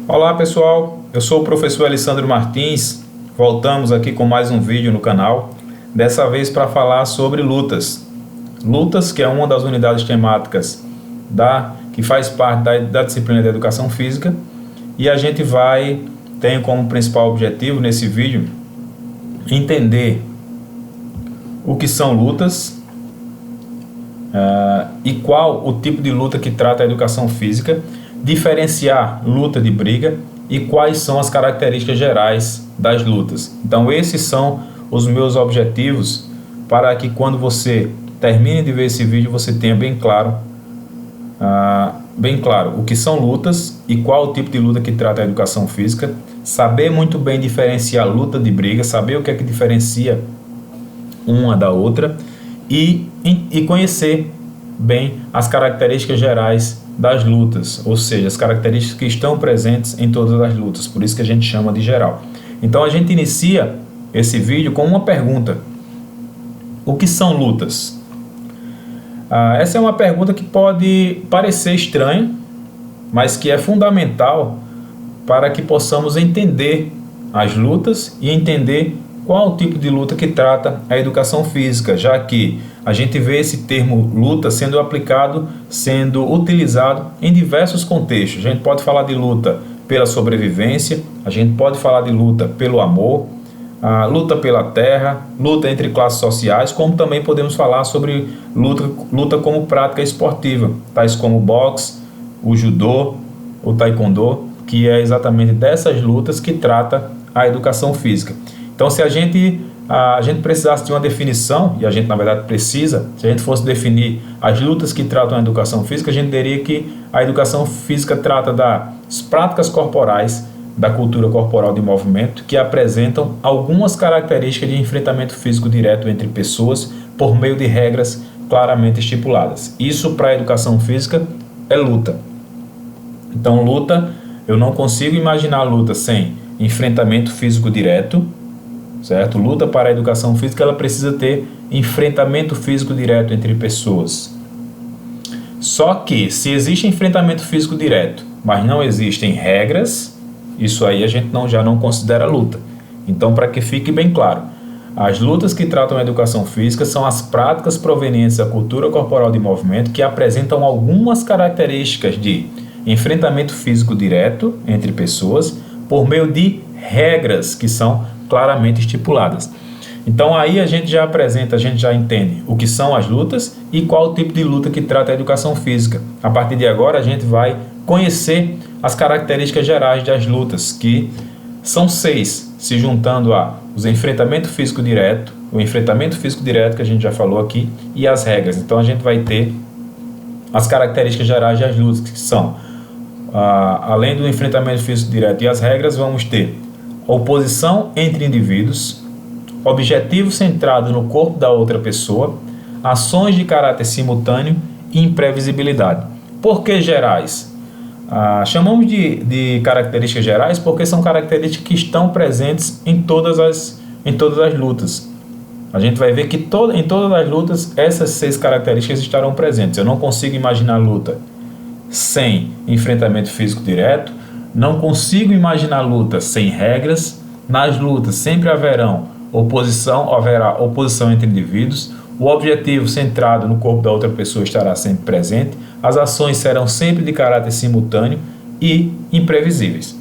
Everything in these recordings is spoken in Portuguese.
Olá pessoal, eu sou o professor Alessandro Martins, voltamos aqui com mais um vídeo no canal, dessa vez para falar sobre lutas. Lutas, que é uma das unidades temáticas que faz parte da disciplina de Educação Física, e a gente tem como principal objetivo nesse vídeo entender o que são lutas e qual o tipo de luta que trata a Educação Física, diferenciar luta de briga e quais são as características gerais das lutas. Então esses são os meus objetivos para que quando você termine de ver esse vídeo você tenha bem claro o que são lutas e qual o tipo de luta que trata a Educação Física, saber muito bem diferenciar luta de briga, saber o que é que diferencia uma da outra e conhecer bem as características gerais das lutas, ou seja, as características que estão presentes em todas as lutas, por isso que a gente chama de geral. Então a gente inicia esse vídeo com uma pergunta: o que são lutas? Essa é uma pergunta que pode parecer estranha, mas que é fundamental para que possamos entender as lutas e entender qual o tipo de luta que trata a Educação Física, já que a gente vê esse termo luta sendo aplicado, sendo utilizado em diversos contextos. A gente pode falar de luta pela sobrevivência, a gente pode falar de luta pelo amor, luta pela terra, luta entre classes sociais, como também podemos falar sobre luta como prática esportiva, tais como o boxe, o judô, o taekwondo, que é exatamente dessas lutas que trata a Educação Física. Então, se a gente precisasse de uma definição, e a gente na verdade precisa, se a gente fosse definir as lutas que tratam a Educação Física, a gente diria que a Educação Física trata das práticas corporais, da cultura corporal de movimento, que apresentam algumas características de enfrentamento físico direto entre pessoas por meio de regras claramente estipuladas. Isso para a Educação Física é luta. Então, luta, eu não consigo imaginar luta sem enfrentamento físico direto, certo? Luta para a Educação Física, ela precisa ter enfrentamento físico direto entre pessoas. Só que, se existe enfrentamento físico direto, mas não existem regras, isso aí a gente já não considera luta. Então, para que fique bem claro, as lutas que tratam a Educação Física são as práticas provenientes da cultura corporal de movimento que apresentam algumas características de enfrentamento físico direto entre pessoas por meio de regras que são claramente estipuladas. Então aí a gente já entende o que são as lutas e qual o tipo de luta que trata a Educação Física. A partir de agora a gente vai conhecer as características gerais das lutas, que são 6, se juntando os enfrentamento físico direto, o enfrentamento físico direto que a gente já falou aqui, e as regras. Então a gente vai ter as características gerais das lutas, que são, além do enfrentamento físico direto e as regras, vamos ter oposição entre indivíduos, objetivo centrado no corpo da outra pessoa, ações de caráter simultâneo e imprevisibilidade. Por que gerais? Chamamos de características gerais porque são características que estão presentes em todas as lutas. A gente vai ver que em todas as lutas essas 6 características estarão presentes. Eu não consigo imaginar luta sem enfrentamento físico direto, não consigo imaginar luta sem regras. Nas lutas sempre haverá oposição entre indivíduos, o objetivo centrado no corpo da outra pessoa estará sempre presente, as ações serão sempre de caráter simultâneo e imprevisíveis.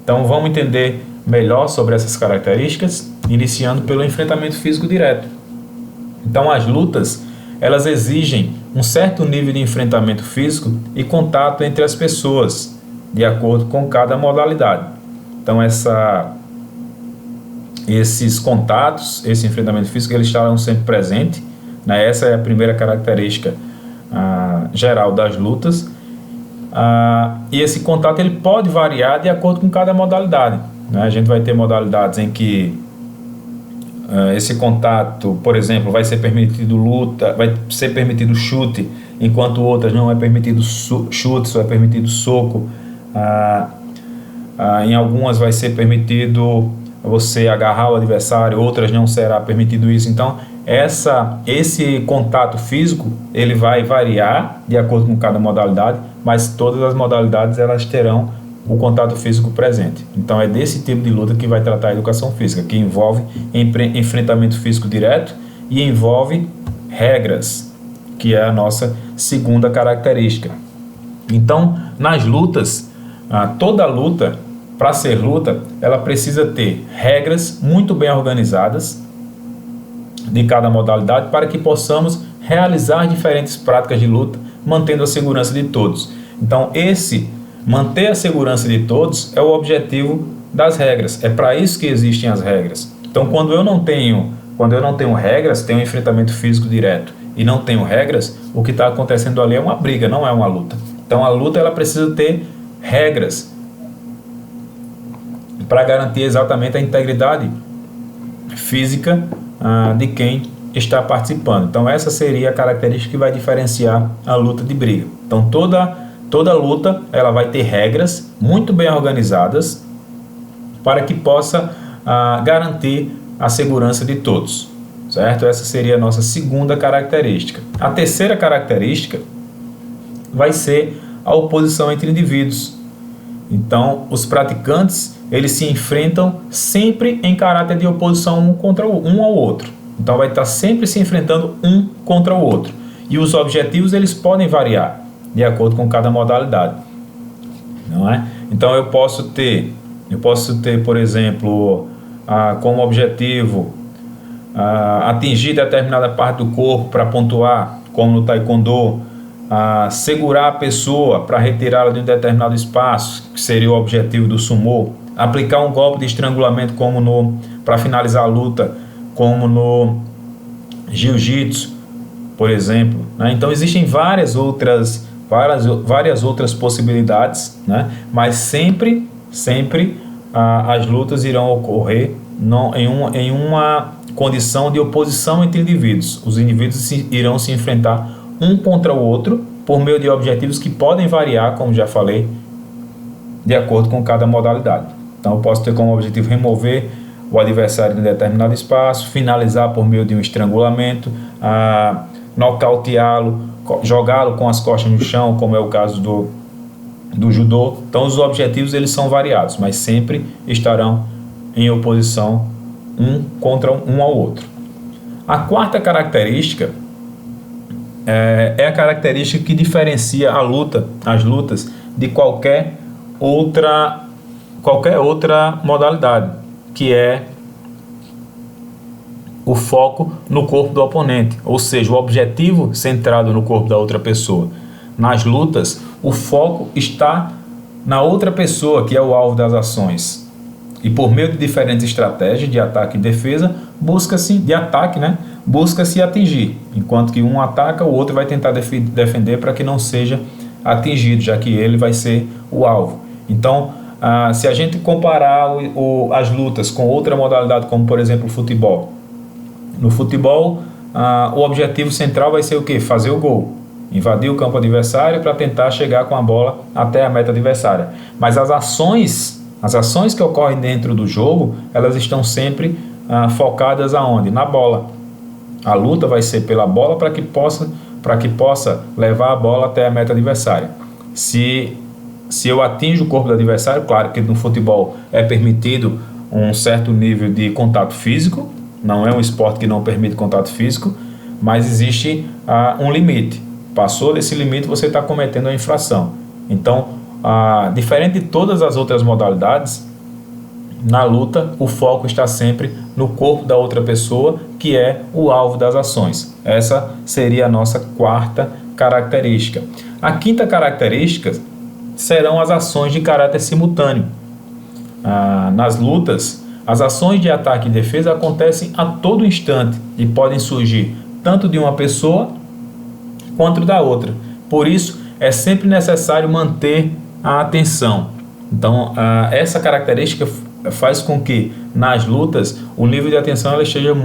Então vamos entender melhor sobre essas características, iniciando pelo enfrentamento físico direto. Então as lutas, elas exigem um certo nível de enfrentamento físico e contato entre as pessoas, de acordo com cada modalidade. Então esses contatos, esse enfrentamento físico, eles estarão sempre presentes, né? Essa é a primeira característica geral das lutas. E esse contato ele pode variar de acordo com cada modalidade, né? A gente vai ter modalidades em que esse contato, por exemplo, vai ser permitido luta, vai ser permitido chute, enquanto outras não é permitido chute, só é permitido soco. Em algumas vai ser permitido você agarrar o adversário, outras não será permitido isso. Então esse contato físico ele vai variar de acordo com cada modalidade, mas todas as modalidades elas terão o contato físico presente. Então é desse tipo de luta que vai tratar a educação física, que envolve enfrentamento físico direto e envolve regras, que é a nossa segunda característica. Então, nas lutas, toda luta, para ser luta, ela precisa ter regras muito bem organizadas de cada modalidade para que possamos realizar diferentes práticas de luta, mantendo a segurança de todos. Então, manter a segurança de todos é o objetivo das regras. É para isso que existem as regras. Então, quando eu não tenho regras, tenho um enfrentamento físico direto e não tenho regras, o que está acontecendo ali é uma briga, não é uma luta. Então, a luta ela precisa ter regras para garantir exatamente a integridade física de quem está participando. Então, essa seria a característica que vai diferenciar a luta de briga. Então, toda luta ela vai ter regras muito bem organizadas para que possa garantir a segurança de todos, certo? Essa seria a nossa segunda característica. A terceira característica vai ser a oposição entre indivíduos. Então, os praticantes eles se enfrentam sempre em caráter de oposição um ao outro. Então, vai estar sempre se enfrentando um contra o outro. E os objetivos eles podem variar de acordo com cada modalidade, não é? Então, eu posso ter, por exemplo, como objetivo atingir determinada parte do corpo para pontuar, como no taekwondo, segurar a pessoa para retirá-la de um determinado espaço, que seria o objetivo do sumô, aplicar um golpe de estrangulamento para finalizar a luta, como no jiu-jitsu, por exemplo, né? Então existem várias outras possibilidades, né? Mas sempre as lutas irão ocorrer em uma condição de oposição entre indivíduos. Os indivíduos irão se enfrentar um contra o outro por meio de objetivos que podem variar, como já falei, de acordo com cada modalidade. Então eu posso ter como objetivo remover o adversário de um determinado espaço, finalizar por meio de um estrangulamento, nocauteá-lo, jogá-lo com as costas no chão, como é o caso do judô. Então os objetivos eles são variados, mas sempre estarão em oposição um contra um ao outro. A quarta característica é a característica que diferencia as lutas de qualquer outra modalidade, que é o foco no corpo do oponente, ou seja, o objetivo centrado no corpo da outra pessoa. Nas lutas, o foco está na outra pessoa, que é o alvo das ações. E por meio de diferentes estratégias de ataque e defesa, busca-se atingir. Enquanto que um ataca, o outro vai tentar defender para que não seja atingido, já que ele vai ser o alvo. Então, se a gente comparar as lutas com outra modalidade, como por exemplo o futebol. No futebol, o objetivo central vai ser o quê? Fazer o gol. Invadir o campo adversário para tentar chegar com a bola até a meta adversária. Mas as ações que ocorrem dentro do jogo, elas estão sempre focadas aonde? Na bola. A luta vai ser pela bola para que possa levar a bola até a meta adversária. Se eu atinjo o corpo do adversário, claro que no futebol é permitido um certo nível de contato físico, não é um esporte que não permite contato físico, mas existe um limite. Passou desse limite, você está cometendo a infração. Então, diferente de todas as outras modalidades, na luta o foco está sempre no corpo da outra pessoa, que é o alvo das ações. Essa seria a nossa quarta característica. A quinta característica serão as ações de caráter simultâneo. Nas lutas, as ações de ataque e defesa acontecem a todo instante e podem surgir tanto de uma pessoa quanto da outra. Por isso, é sempre necessário manter a atenção. Então, essa característica faz com que nas lutas o nível de atenção ela esteja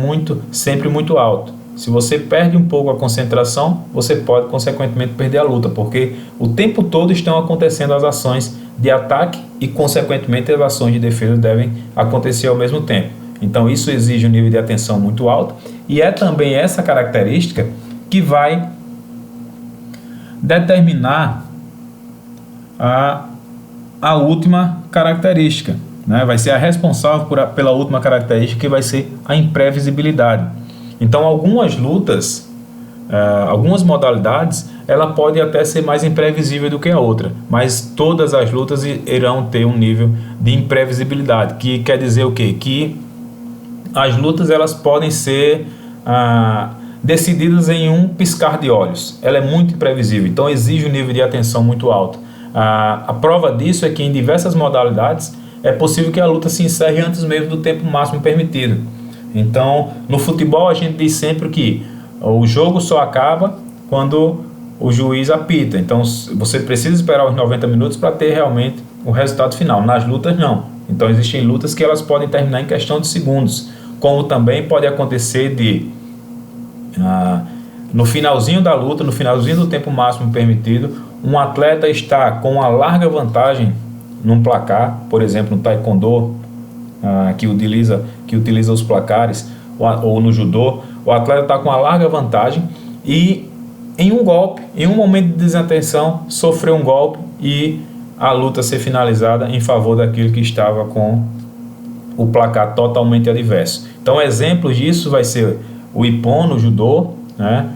sempre muito alto. Se você perde um pouco a concentração, você pode consequentemente perder a luta, porque o tempo todo estão acontecendo as ações de ataque e consequentemente as ações de defesa devem acontecer ao mesmo tempo. Então isso exige um nível de atenção muito alto e é também essa característica que vai determinar a a última característica, né? Vai ser a responsável pela última característica, que vai ser a imprevisibilidade. Então, algumas lutas, algumas modalidades, ela pode até ser mais imprevisível do que a outra, mas todas as lutas irão ter um nível de imprevisibilidade, que quer dizer o quê? Que as lutas elas podem ser decididas em um piscar de olhos. Ela é muito imprevisível, então exige um nível de atenção muito alto. A prova disso é que em diversas modalidades é possível que a luta se encerre antes mesmo do tempo máximo permitido. Então, no futebol a gente diz sempre que o jogo só acaba quando o juiz apita. Então, você precisa esperar os 90 minutos para ter realmente o resultado final. Nas lutas, não. Então, existem lutas que elas podem terminar em questão de segundos, como também pode acontecer de no finalzinho da luta, no finalzinho do tempo máximo permitido, um atleta está com uma larga vantagem num placar, por exemplo, no taekwondo, que utiliza os placares, ou no judô, o atleta está com uma larga vantagem e em um golpe, em um momento de desatenção, sofreu um golpe e a luta ser finalizada em favor daquele que estava com o placar totalmente adverso. Então, exemplos disso vai ser o ippon no judô, né?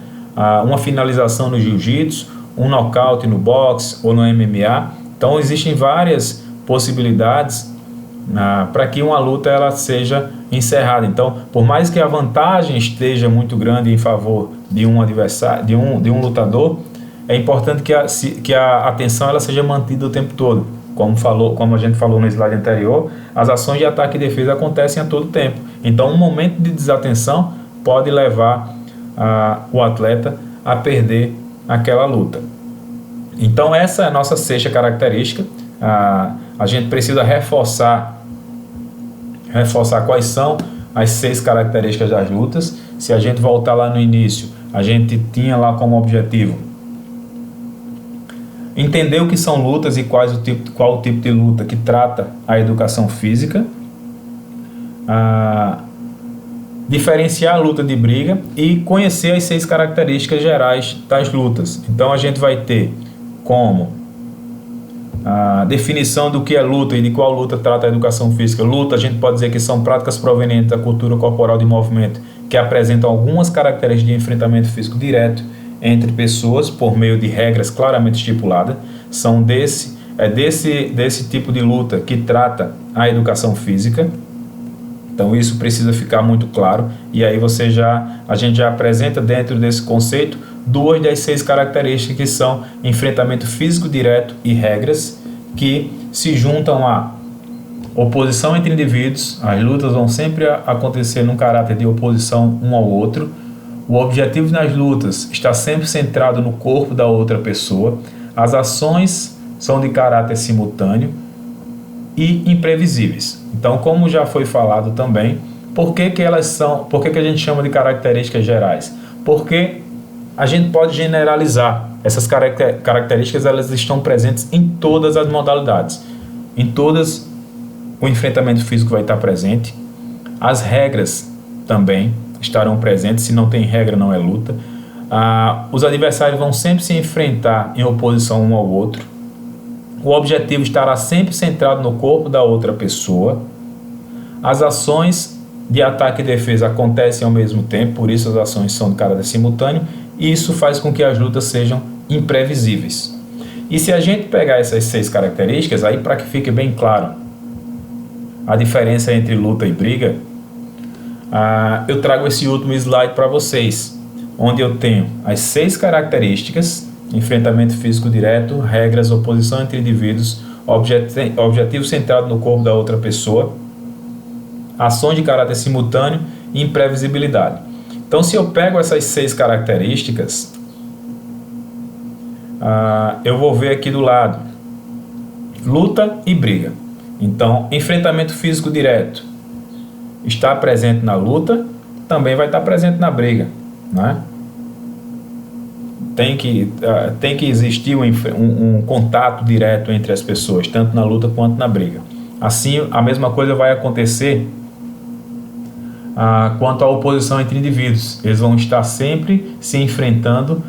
Uma finalização no jiu-jitsu, um nocaute no boxe ou no MMA. Então, existem várias possibilidades para que uma luta ela seja encerrada. Então, por mais que a vantagem esteja muito grande em favor de um adversário, de um lutador, é importante que a atenção ela seja mantida o tempo todo. Como a gente falou no slide anterior, as ações de ataque e defesa acontecem a todo tempo. Então, um momento de desatenção pode levar o atleta a perder aquela luta. Então, essa é a nossa sexta característica. A gente precisa reforçar quais são as 6 características das lutas. Se a gente voltar lá no início, a gente tinha lá como objetivo entender o que são lutas e qual o tipo de luta que trata a educação física, diferenciar a luta de briga e conhecer as 6 características gerais das lutas. Então a gente vai ter como a definição do que é luta e de qual luta trata a educação física. Luta, a gente pode dizer que são práticas provenientes da cultura corporal de movimento que apresentam algumas características de enfrentamento físico direto entre pessoas por meio de regras claramente estipuladas. São desse tipo de luta que trata a educação física. Então isso precisa ficar muito claro, e aí a gente já apresenta dentro desse conceito 2 das 6 características, que são enfrentamento físico direto e regras, que se juntam a oposição entre indivíduos. As lutas vão sempre acontecer num caráter de oposição um ao outro. O objetivo nas lutas está sempre centrado no corpo da outra pessoa. As ações são de caráter simultâneo e imprevisíveis. Então, como já foi falado também, por que a gente chama de características gerais? Porque a gente pode generalizar. Essas características elas estão presentes em todas as modalidades. Em todas, o enfrentamento físico vai estar presente. As regras também estarão presentes. Se não tem regra, não é luta. Os adversários vão sempre se enfrentar em oposição um ao outro. O objetivo estará sempre centrado no corpo da outra pessoa. As ações de ataque e defesa acontecem ao mesmo tempo, por isso as ações são de caráter simultâneo, e isso faz com que as lutas sejam imprevisíveis. E se a gente pegar essas 6 características, aí para que fique bem claro a diferença entre luta e briga, eu trago esse último slide para vocês, onde eu tenho as 6 características: enfrentamento físico direto, regras, oposição entre indivíduos, objetivo centrado no corpo da outra pessoa, ações de caráter simultâneo e imprevisibilidade. Então, se eu pego essas 6 características, eu vou ver aqui do lado luta e briga. Então, enfrentamento físico direto está presente na luta, também vai estar presente na briga, né? Tem que existir um contato direto entre as pessoas, tanto na luta quanto na briga. Assim, a mesma coisa vai acontecer quanto à oposição entre indivíduos. Eles vão estar sempre se enfrentando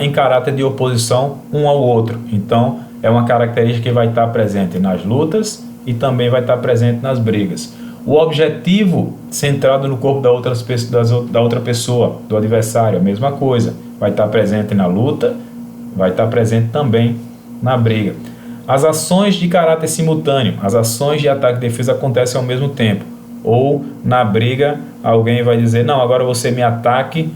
em caráter de oposição um ao outro. Então, é uma característica que vai estar presente nas lutas e também vai estar presente nas brigas. O objetivo centrado no corpo da outra pessoa, do adversário, a mesma coisa, vai estar presente na luta, vai estar presente também na briga. As ações de caráter simultâneo, as ações de ataque e defesa acontecem ao mesmo tempo. Ou na briga alguém vai dizer, não, agora você me ataque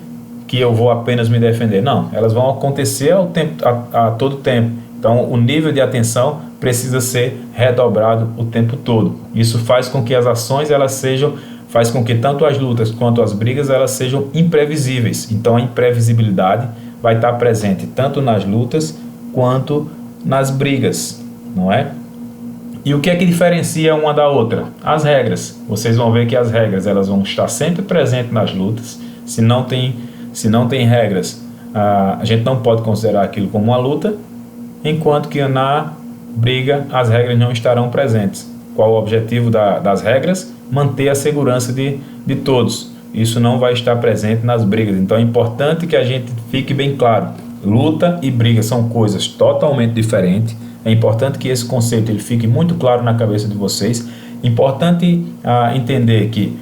que eu vou apenas me defender. Não, elas vão acontecer a todo tempo. Então o nível de atenção precisa ser redobrado o tempo todo. Isso faz com que as ações faz com que tanto as lutas quanto as brigas elas sejam imprevisíveis. Então a imprevisibilidade vai estar presente tanto nas lutas quanto nas brigas, não é? E o que é que diferencia uma da outra? As regras. Vocês vão ver que as regras elas vão estar sempre presentes nas lutas. Se não tem regras, a gente não pode considerar aquilo como uma luta, enquanto que na briga as regras não estarão presentes. Qual o objetivo das regras? Manter a segurança de todos. Isso não vai estar presente nas brigas. Então é importante que a gente fique bem claro. Luta e briga são coisas totalmente diferentes. É importante que esse conceito ele fique muito claro na cabeça de vocês. Importante entender que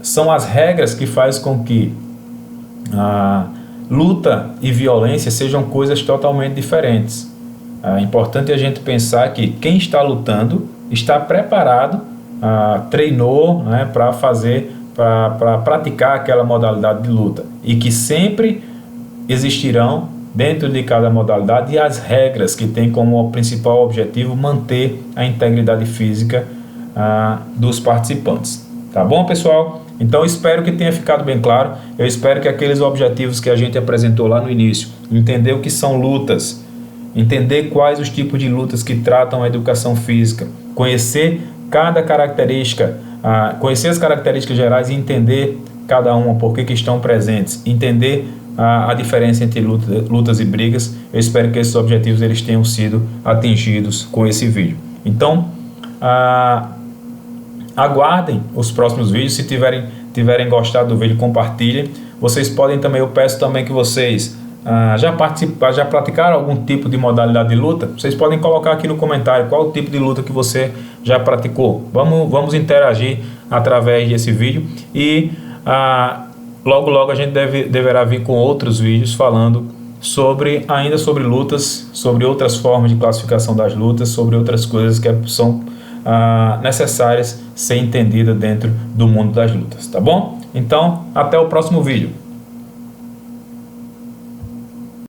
são as regras que fazem com que luta e violência sejam coisas totalmente diferentes. É importante a gente pensar que quem está lutando está preparado, treinou, né, para praticar aquela modalidade de luta e que sempre existirão dentro de cada modalidade as regras que têm como principal objetivo manter a integridade física dos participantes. Tá bom, pessoal? Então espero que tenha ficado bem claro. Eu espero que aqueles objetivos que a gente apresentou lá no início, entender o que são lutas, entender quais os tipos de lutas que tratam a educação física, conhecer cada característica, conhecer as características gerais e entender cada uma, por que estão presentes, entender a diferença entre lutas e brigas. Eu espero que esses objetivos eles tenham sido atingidos com esse vídeo. Então, aguardem os próximos vídeos. Se tiverem gostado do vídeo, compartilhem. Vocês podem também, eu peço também que vocês já praticaram algum tipo de modalidade de luta? Vocês podem colocar aqui no comentário qual o tipo de luta que você já praticou. Vamos interagir através desse vídeo e logo a gente deverá vir com outros vídeos falando ainda sobre lutas, sobre outras formas de classificação das lutas, sobre outras coisas que são necessárias ser entendidas dentro do mundo das lutas, tá bom? Então, até o próximo vídeo.